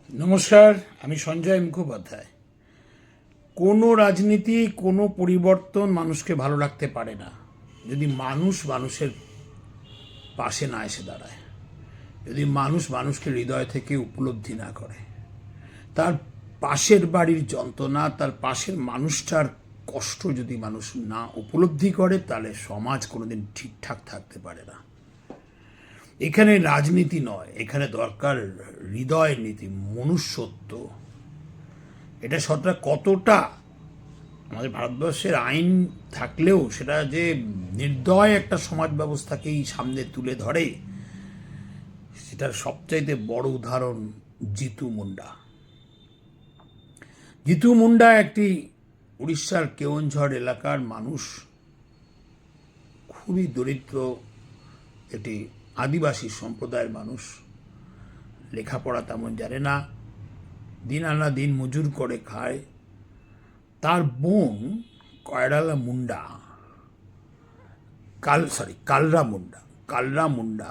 নমস্কার, আমি সঞ্জয় মুখোপাধ্যায়। কোনো রাজনীতি, কোনো পরিবর্তন মানুষকে ভালো রাখতে পারে না যদি মানুষ মানুষের পাশে না এসে দাঁড়ায়, যদি মানুষ মানুষকে হৃদয় থেকে উপলব্ধি না করে, তার পাশের বাড়ির যন্ত্রণা, তার পাশের মানুষটার কষ্ট যদি মানুষ না উপলব্ধি করে, তাহলে সমাজ কোনোদিন ঠিকঠাক থাকতে পারে না। এখানে রাজনীতি নয়, এখানে দরকার হৃদয় নীতি, মনুষ্যত্ব। এটা সতটা কতটা আমাদের ভারতবর্ষের আইন থাকলেও সেটা যে নির্দয় একটা সমাজ ব্যবস্থাকেই সামনে তুলে ধরে, সেটার সবচাইতে বড় উদাহরণ জিতু মুন্ডা। জিতু মুন্ডা একটি উড়িষ্যার কেওনঝড় এলাকার মানুষ, খুবই দরিদ্র একটি আদিবাসী সম্প্রদায়ের মানুষ। লেখাপড়া তেমন জানে না, দিন আনা দিন মজুর করে খায়। তার বোন কয়রালা মুন্ডা, কালরা মুন্ডা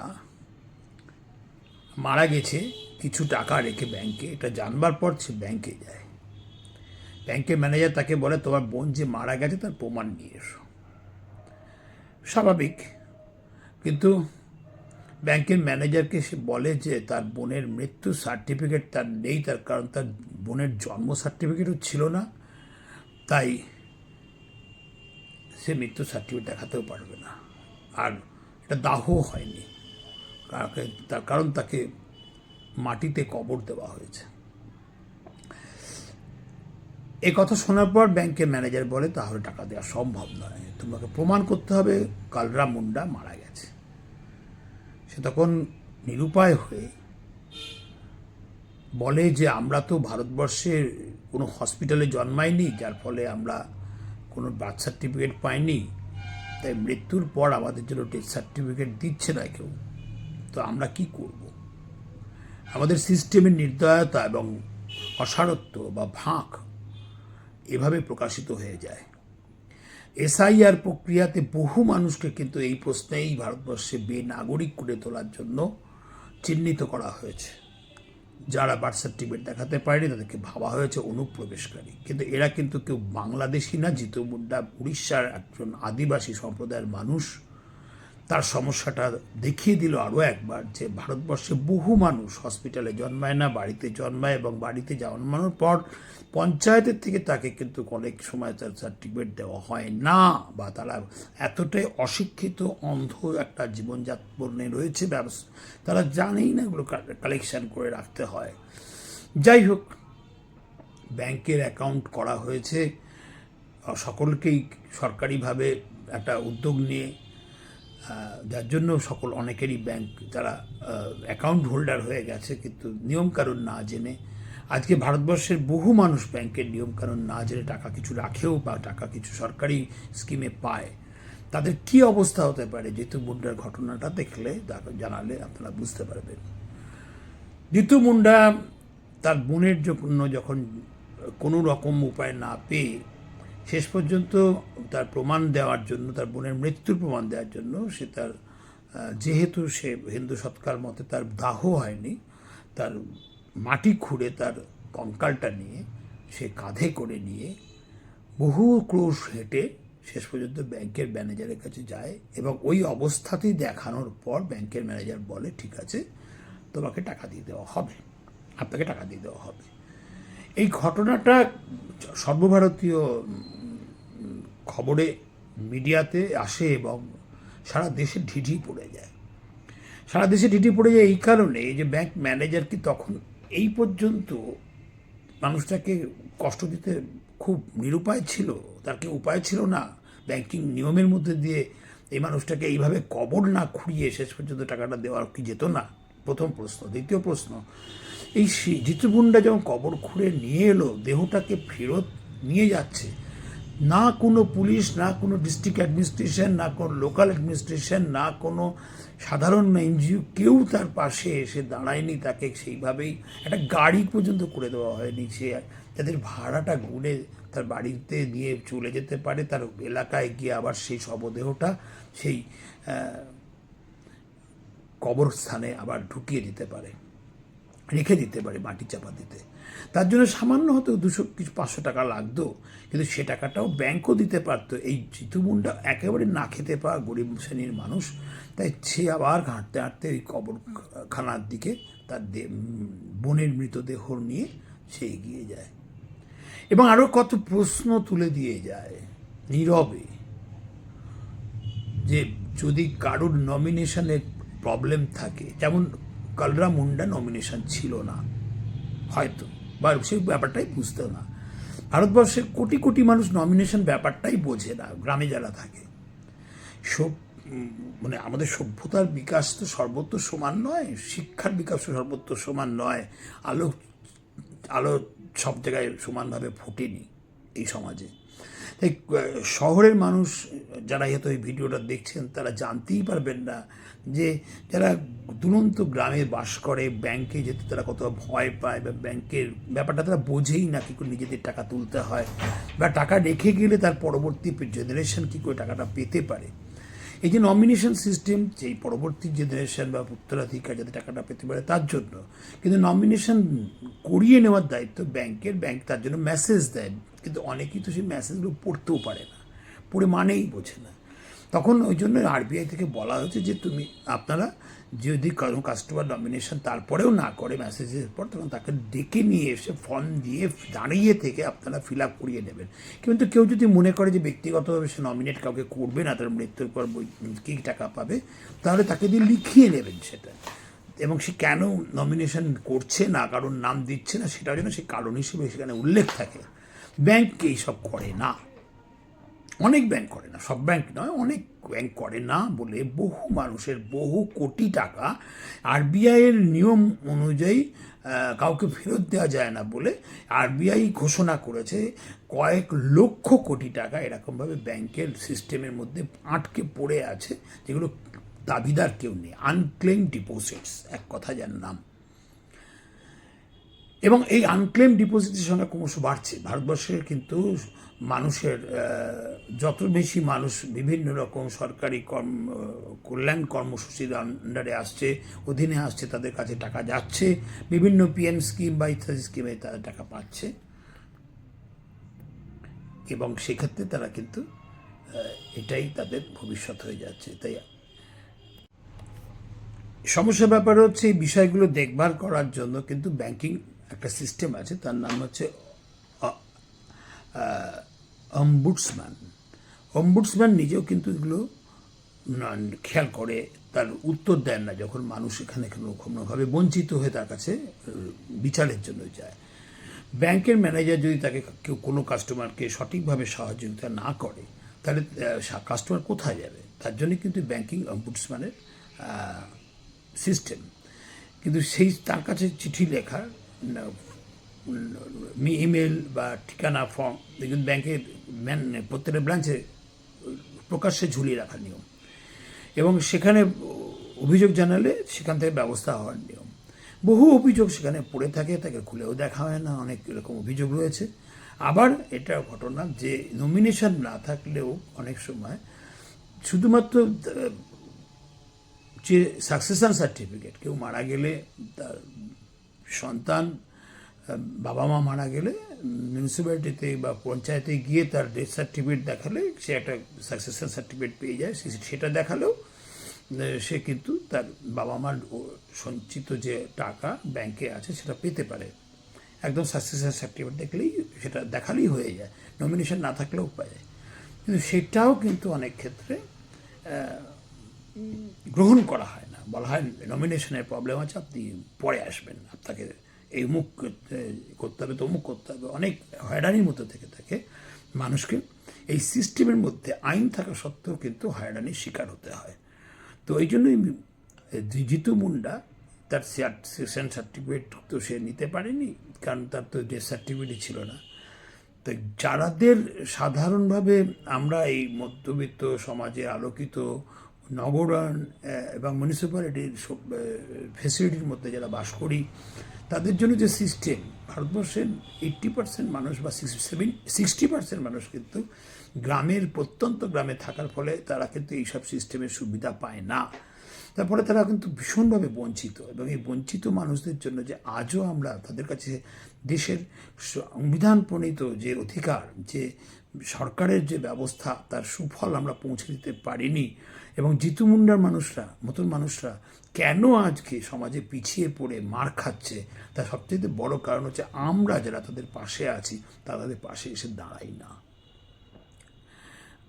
মারা গেছে কিছু টাকা রেখে ব্যাংকে। এটা জানবার পর সে ব্যাংকে যায়। ব্যাংকের ম্যানেজার তাকে বলে, তোমার বোন যে মারা গেছে তার প্রমাণ নিয়ে এসো। স্বাভাবিক, কিন্তু ব্যাংকের ম্যানেজারকে সে বলে যে তার বোনের মৃত্যু সার্টিফিকেট তার নেই, তার কারণ তার বোনের জন্ম সার্টিফিকেটও ছিল না, তাই সে মৃত্যু সার্টিফিকেট দেখাতেও পারবে না। আর এটা দাহ হয়নি, তার কারণ তাকে মাটিতে কবর দেওয়া হয়েছে। এই কথা শোনার পর ব্যাংকের ম্যানেজার বলে, তাহলে টাকা দেওয়া সম্ভব নয়, তোমাকে প্রমাণ করতে হবে কালরা মুন্ডা মারা গেছে। সে তখন নিরুপায় হয়ে বলে যে আমরা তো ভারতবর্ষের কোনো হসপিটালে জন্মাইনি, যার ফলে আমরা কোনো বার্থ সার্টিফিকেট পাইনি, তাই মৃত্যুর পর আমাদের জন্য ডেথ সার্টিফিকেট দিচ্ছে না কেউ, তো আমরা কি করব? আমাদের সিস্টেমের নির্দয়তা এবং অসারত্ব বা ফাঁক এভাবে প্রকাশিত হয়ে যায়। এসআইআর প্রক্রিয়াতে বহু মানুষকে কিন্তু এই প্রশ্নেই ভারতবর্ষে বেনাগরিক করে তোলার জন্য চিহ্নিত করা হয়েছে। যারা বার্থ সার্টিফিকেট দেখাতে পারেনি তাদেরকে ভাবা হয়েছে অনুপ্রবেশকারী, কিন্তু এরা কিন্তু কেউ বাংলাদেশি না। জিতু মুন্ডা উড়িষ্যার একজন আদিবাসী সম্প্রদায়ের মানুষ। তার সমস্যাটা দেখিয়ে দিল আরও একবার যে ভারতবর্ষে বহু মানুষ হসপিটালে জন্মায় না, বাড়িতে জন্মায়, এবং বাড়িতে জন্মানোর পর পঞ্চায়েতের থেকে তাকে কিন্তু অনেক সময় তার সার্টিফিকেট দেওয়া হয় না, বা তারা এতটাই অশিক্ষিত অন্ধ একটা জীবনযাপনে রয়েছে, তারা জানেই না এগুলো কালেকশন করে রাখতে হয়। যাই হোক, ব্যাংকের অ্যাকাউন্ট করা হয়েছে, সকলকেই সরকারিভাবে একটা উদ্যোগ নিয়ে, যার জন্য অনেকেরই ব্যাংক তারা অ্যাকাউন্ট হোল্ডার হয়ে গেছে, কিন্তু নিয়মকানুন না জেনে। আজকে ভারতবর্ষের বহু মানুষ ব্যাংকের নিয়মকানুন না জেনে টাকা কিছু রাখেও বা টাকা কিছু সরকারি স্কিমে পায়। তাদের কি অবস্থা হতে পারে জিতু মুন্ডার ঘটনাটা দেখলে, জানালে আপনারা বুঝতে পারবেন। জিতু মুন্ডা তার বোনের জন্য যখন কোনো রকম উপায় না পেয়ে শেষ পর্যন্ত তার প্রমাণ দেওয়ার জন্য, তার বোনের মৃত্যুর প্রমাণ দেওয়ার জন্য, সে তার যেহেতু সে হিন্দু সৎকার মতে তার দাহ হয়নি, তার মাটি খুঁড়ে তার কঙ্কালটা নিয়ে সে কাঁধে করে নিয়ে বহু ক্রোশ হেঁটে শেষ পর্যন্ত ব্যাংকের ম্যানেজারের কাছে যায়, এবং ওই অবস্থাতেই দেখানোর পর ব্যাংকের ম্যানেজার বলে, ঠিক আছে, তোমাকে টাকা দিয়ে দেওয়া হবে, আপনাকে টাকা দিয়ে দেওয়া হবে। এই ঘটনাটা সর্বভারতীয় খবরে মিডিয়াতে আসে এবং সারা দেশে ঢিঢি পড়ে যায়। এই কারণে যে ব্যাংক ম্যানেজার কি তখন এই পর্যন্ত মানুষটাকে কষ্ট দিতে খুব নিরুপায় ছিল, তার কি উপায় ছিল না ব্যাংকিং নিয়মের মধ্যে দিয়ে এই মানুষটাকে এইভাবে কবর না খুঁড়িয়ে শেষ পর্যন্ত টাকাটা দেওয়ার কি যেত না? প্রথম প্রশ্ন। দ্বিতীয় প্রশ্ন, এই জিতু মুন্ডা যখন কবর খুঁড়ে নিয়ে এলো, দেহটাকে ফেরত নিয়ে যাচ্ছে, না কোনো পুলিশ, না কোনো ডিস্ট্রিক্ট অ্যাডমিনিস্ট্রেশন, না কোনো লোকাল অ্যাডমিনিস্ট্রেশন, না কোনো সাধারণ এনজিও, কেউ তার পাশে এসে দাঁড়ায়নি। তাকে সেইভাবেই একটা গাড়ি পর্যন্ত করে দেওয়া হয়নি, সে তাদের ভাড়াটা গুনে তার বাড়িতে নিয়ে চলে যেতে পারে, তার এলাকায় গিয়ে আবার সেই শবদেহটা সেই কবরস্থানে আবার ঢুকিয়ে দিতে পারে। রেখে দিতে পারে মাটি চাপা দিতে। তার জন্য সামান্য হয়তো 200 কিছু 500 টাকা লাগতো, কিন্তু সে টাকাটাও ব্যাংকও দিতে পারতো। এই জিতু মুন্ডা একেবারে না খেতে পাওয়া গরিব শ্রেণীর মানুষ, তাই সে আবার হাঁটতে হাঁটতে ওই কবরখানার দিকে তার বোনের মৃতদেহ নিয়ে সে এগিয়ে যায় এবং আরও কত প্রশ্ন তুলে দিয়ে যায় নীরবে, যে যদি কারোর নমিনেশনের প্রবলেম থাকে, যেমন কালরা মুন্ডা নমিনেশন ছিল না হয়তো, বা সেই ব্যাপারটাই বুঝতো না। ভারতবর্ষের কোটি কোটি মানুষ নমিনেশন ব্যাপারটাই বোঝে না, গ্রামে যারা থাকে। মানে আমাদের সভ্যতার বিকাশ তো সর্বত্র সমান নয়, শিক্ষার বিকাশ তো সর্বত্র সমান নয়, আলো আলো সব জায়গায় সমানভাবে ফোটেনি এই সমাজে। তাই শহরের মানুষ যারা হয়তো এই ভিডিওটা দেখছেন তারা জানতেই পারবেন না যে যারা দুরন্ত গ্রামে বাস করে, ব্যাংকে যেতে তারা কত ভয় পায়, বা ব্যাংকের ব্যাপারটা তারা বোঝেই না কী করে নিজেদের টাকা তুলতে হয়, বা টাকা রেখে গেলে তার পরবর্তী জেনারেশন কী করে টাকাটা পেতে পারে। এই যে নমিনেশন সিস্টেম, যেই পরবর্তী জেনারেশন বা উত্তরাধিকার যাতে টাকাটা পেতে পারে তার জন্য, কিন্তু নমিনেশন করিয়ে নেওয়ার দায়িত্ব ব্যাংকের। ব্যাংক তার জন্য মেসেজ দেয়, কিন্তু অনেকেই তো সেই মেসেজগুলো পড়তেও পারে না, পড়ে মানেই বোঝে না। তখন ওই জন্য আরবিআই থেকে বলা হয়েছে যে আপনারা যদি কারো কাস্টমার নমিনেশন তারপরেও না করে মেসেজের পর, তখন তাকে ডেকে নিয়ে এসে ফর্ম দিয়ে দাঁড়িয়ে থেকে আপনারা ফিল আপ করিয়ে নেবেন। কিন্তু কেউ যদি মনে করে যে ব্যক্তিগতভাবে সে নমিনেট কাউকে করবে না, তার মৃত্যুর পর কী টাকা পাবে, তাহলে তাকে দিয়ে লিখিয়ে নেবেন সেটা, এবং সে কেন নমিনেশন করছে না, কারণ নাম দিচ্ছে না, সেটার জন্য সে কারণ হিসেবে সেখানে উল্লেখ থাকে। ব্যাংক এইসব করে না, অনেক ব্যাংক করে না, সব ব্যাংক নয়, অনেক ব্যাংক করে না বলে বহু মানুষের বহু কোটি টাকা আরবিআইয়ের নিয়ম অনুযায়ী কাউকে ফেরত দেওয়া যায় না বলে আরবিআই ঘোষণা করেছে কয়েক লক্ষ কোটি টাকা এরকমভাবে ব্যাংকের সিস্টেমের মধ্যে আটকে পড়ে আছে, যেগুলো দাবিদার কেউ নেই, আনক্লেইম ডিপোজিটস এক কথা যার নাম। এবং এই আনক্লেম ডিপোজিটের সংখ্যা ক্রমশ বাড়ছে ভারতবর্ষের। কিন্তু মানুষের যত বেশি মানুষ বিভিন্ন রকম সরকারি কল্যাণ কর্মসূচির আন্ডারে আসছে, অধীনে আসছে, তাদের কাছে টাকা যাচ্ছে, বিভিন্ন পিএম স্কিম বা ইত্যাদি স্কিমে তারা টাকা পাচ্ছে, এবং সেক্ষেত্রে তারা কিন্তু এটাই তাদের ভবিষ্যৎ হয়ে যাচ্ছে। তাই সমস্যার ব্যাপার হচ্ছে এই বিষয়গুলো দেখভাল করার জন্য কিন্তু ব্যাংকিং একটা সিস্টেম আছে, তার নাম হচ্ছে অম্বুডসম্যান। অম্বুডসম্যান নিজেও কিন্তু এগুলো খেয়াল করে, তার উত্তর দেন না যখন মানুষ এখানে কোনোভাবে বঞ্চিত হয়ে তার কাছে বিচারের জন্য যায়। ব্যাংকের ম্যানেজার যদি তাকে কেউ কোনো কাস্টমারকে সঠিকভাবে সহযোগিতা না করে, তাহলে কাস্টমার কোথায় যাবে? তার জন্য কিন্তু ব্যাংকিং অম্বুডসম্যানের সিস্টেম। কিন্তু সেই তার কাছে চিঠি লেখা, ইমেল বা ঠিকানা ফর্ম, দেখুন ব্যাংকের প্রত্যেকটা ব্রাঞ্চে প্রকাশ্যে ঝুলিয়ে রাখার নিয়ম, এবং সেখানে অভিযোগ জানালে সেখান থেকে ব্যবস্থা হওয়ার নিয়ম। বহু অভিযোগ সেখানে পড়ে থাকে, তাকে খুলেও দেখা হয় না, অনেক এরকম অভিযোগ রয়েছে। আবার এটা ঘটনা যে নমিনেশন না থাকলেও অনেক সময় শুধুমাত্র যে সাকসেশন সার্টিফিকেট, কেউ মারা গেলে, তার সন্তান বাবা মা মারা গেলে মিউনিসিপ্যালিটিতে বা পঞ্চায়েতে গিয়ে তার ডেথ সার্টিফিকেট দেখালে সে একটা সাকসেশন সার্টিফিকেট পেয়ে যায়। সেটা দেখালেও সে কিন্তু তার বাবা মার সঞ্চিত যে টাকা ব্যাংকে আছে সেটা পেতে পারে। একদম সাকসেশন সার্টিফিকেট দেখলেই, সেটা দেখালেই হয়ে যায়, নমিনেশন না থাকলেও পায়। কিন্তু সেটাও কিন্তু অনেক ক্ষেত্রে গ্রহণ করা হয় না, বলা হয় নমিনেশনের প্রবলেম আছে, আপনি পরে আসবেন, আপনাকে এই অমুক করতে হবে, তমুক করতে হবে, অনেক হয়রানির মতো থেকে থাকে মানুষকে। এই সিস্টেমের মধ্যে আইন থাকা সত্ত্বেও কিন্তু হয়রানির শিকার হতে হয়। তো এই জন্যই জিতু মুন্ডা তার সেকশন সার্টিফিকেট তো সে নিতে পারেনি, কারণ তার তো ডেথ সার্টিফিকেটই ছিল না। তো যারাদের সাধারণভাবে আমরা এই মধ্যবিত্ত সমাজে আলোকিত নগরায়ণ এবং মিউনিসিপ্যালিটির ফেসিলিটির মধ্যে যারা বাস করি, তাদের জন্য যে সিস্টেম, ভারতবর্ষের 80% মানুষ বা 60% মানুষ কিন্তু গ্রামের, প্রত্যন্ত গ্রামে থাকার ফলে তারা কিন্তু এইসব সিস্টেমের সুবিধা পায় না। তারপরে তারা কিন্তু ভীষণভাবে বঞ্চিত, এবং এই বঞ্চিত মানুষদের জন্য যে আজও আমরা তাদের কাছে দেশের সংবিধান প্রণীত যে অধিকার, যে সরকারের যে ব্যবস্থা, তার সুফল আমরা পৌঁছে দিতে পারিনি। এবং জিতু মুন্ডার মতন মানুষরা কেন আজকে সমাজে পিছিয়ে পড়ে মার খাচ্ছে, তার সবচেয়ে বড় কারণ হচ্ছে আমরা যারা তাদের পাশে আছি তারা তাদের পাশে এসে দাঁড়াই না।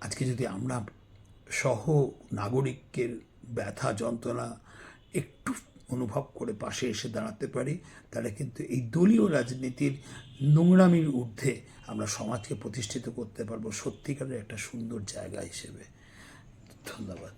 আজকে যদি আমরা সহ নাগরিকের ব্যথা যন্ত্রণা একটু অনুভব করে পাশে এসে দাঁড়াতে পারি, তাহলে কিন্তু এই দলীয় রাজনীতির নোংরামির ঊর্ধ্বে আমরা সমাজকে প্রতিষ্ঠিত করতে পারবো সত্যিকারের একটা সুন্দর জায়গা হিসেবে। ধন্যবাদ।